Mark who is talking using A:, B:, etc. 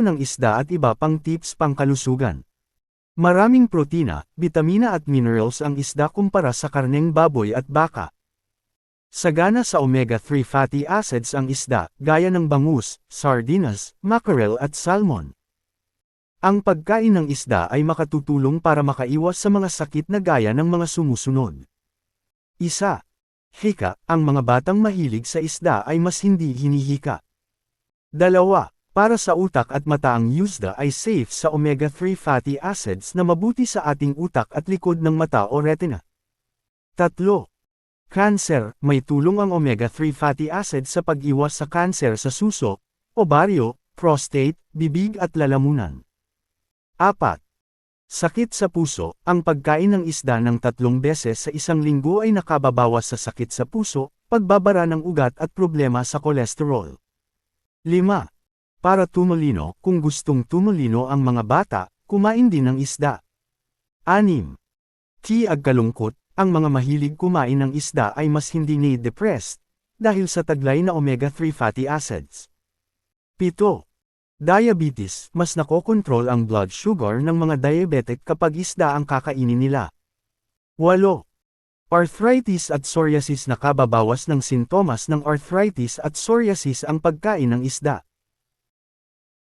A: ng isda at iba pang tips pangkalusugan. Maraming protina, bitamina at minerals ang isda kumpara sa karneng baboy at baka. Sagana sa omega-3 fatty acids ang isda, gaya ng bangus, sardinas, mackerel at salmon. Ang pagkain ng isda ay makatutulong para makaiwas sa mga sakit na gaya ng mga sumusunod. Isa. Hika, ang mga batang mahilig sa isda ay mas hindi hinihika. 2. Para sa utak at mata ang isda ay safe sa omega-3 fatty acids na mabuti sa ating utak at likod ng mata o retina. 3. Cancer, may tulong ang omega-3 fatty acids sa pag-iwas sa kanser sa suso, ovaryo, prostate, bibig at lalamunan. 4. Sakit sa puso, ang pagkain ng isda ng 3 beses sa isang linggo ay nakababawas sa sakit sa puso, pagbabara ng ugat at problema sa kolesterol. 5. Para tumulino, kung gustong tumulino ang mga bata, kumain din ng isda. 6. Tiag kalungkot, ang mga mahilig kumain ng isda ay mas hindi depressed, dahil sa taglay na omega-3 fatty acids. 7. Diabetes, mas nakokontrol ang blood sugar ng mga diabetic kapag isda ang kakainin nila. 8. Arthritis at psoriasis, nakababawas ng sintomas ng arthritis at psoriasis ang pagkain ng isda.